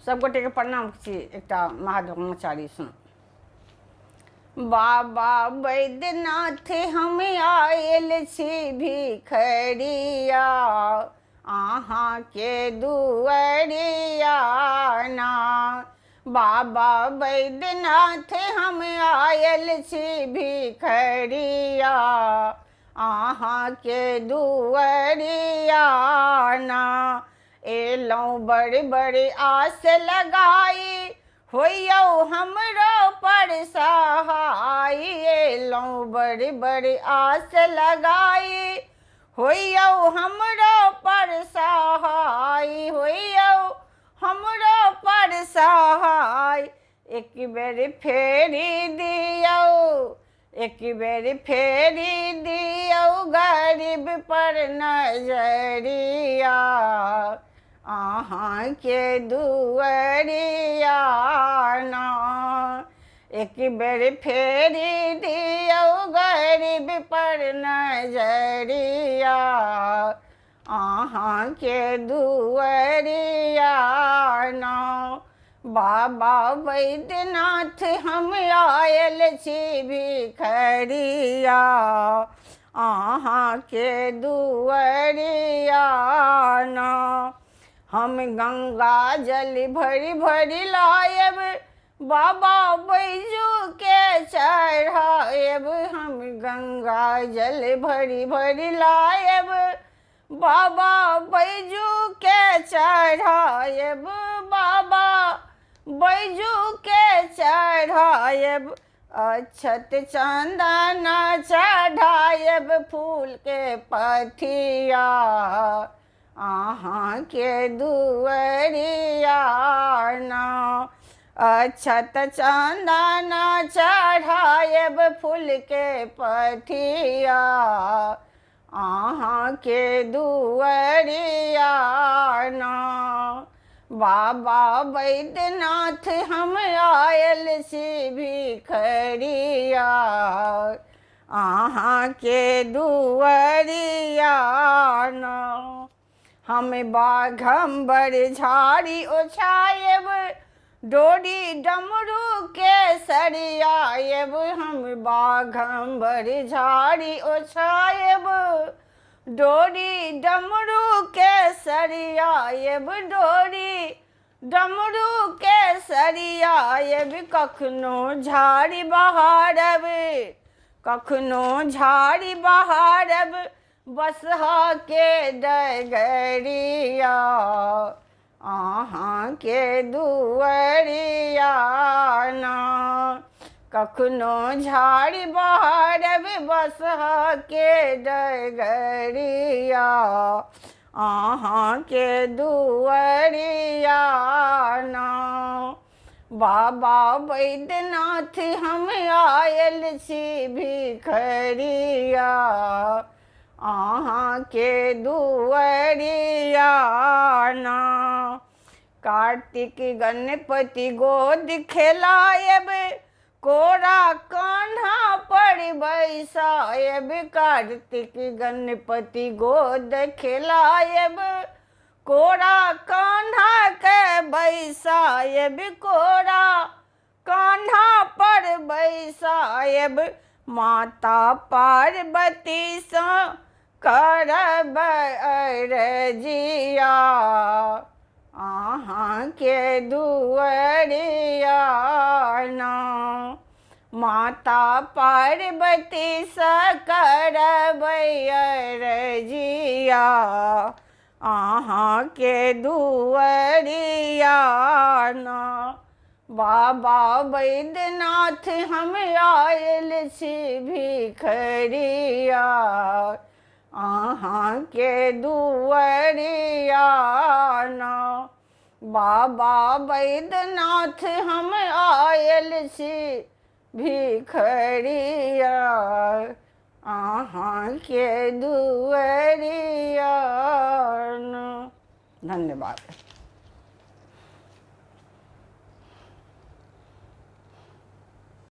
सब गोटे के प्रणाम छी। एकटा महादेवाचार्य सुन। बाबा वैद्यनाथ हम आयल छी भिखरिया, अहाँ के दुआरिया ना। बाबा वैद्यनाथ हम आयल छी भिखरिया, अहाँ के दुआरिया ना। एलौं बड़ी बड़ी आस लगाई, होइयौ हमरो पर सहाय। एलौं बड़ी बड़ी आस लगाई, होइयौ हमरो पर सहाय। होइयौ हमरो पर सहाय। एक बेर फेरी दियौ, एक बेर फेरी दियौ गरीब पर नजरिया, अहाँ के दुआरिया ना। एक बेर फेरी दियौ गरीब पर नजरिया, अहाँ के दुआरिया ना। बाबा वैद्यनाथ हम आयल छी भिखरिया, अहाँ के दुआरिया ना। हम गंगा जल भरी भरी लायब, बाबा बैजू के चढ़ायब। हम गंगा जल भरी भरी लायब, बाबा बैजू के चढ़ायब। बाबा बैजू के चढ़ायब, अक्षत चंदन चढ़ायब फूल के पथिया, अहाँ के दुआरिया ना। अक्षत चंदन चढ़ायब फूल के पथिया, अहाँ के दुआरिया ना। बाबा वैद्यनाथ हम आयल छी भिखरिया, अहाँ के दुआरिया ना। हम बाघम्बर झाड़ी ओछायब, डोरी डमरू के सरियायब। हम बाघम्बर झाड़ी ओछायब, डोरी डमरू के सरियायब। डोरी डमरू के सरियायब, कखनो झाड़ी बहारब, कखनो झाड़ी बहारब बसहा के डगरिया, अहाँ के दुआरिया ना। कखनो झाड़ी बहारब बसहा के डगरिया, अहाँ के दुआरिया ना। बाबा वैद्यनाथ हम आयल छी भिखरिया, अहाँ के दुआरिया ना। कार्तिक गणपति गोद खेलायब, कोरा कान्हा पर बैसायब। कार्तिक गणपति गोद खेलायब, कोरा कान्हा के बैसायब। कोरा कान्हा पर बैसायब, माता पार्वती सँ करब अरजिया, अहाँ के दुआरिया ना। माता पार्वती सँ करब अरजिया, अहाँ के दुआरिया ना। बाबा वैद्यनाथ हम आयल छी भिखरिया, अहाँ के दुआरिया ना। बाबा वैद्यनाथ हम आयल छी भिखरिया, अहाँ के दुआरिया ना। धन्यवाद।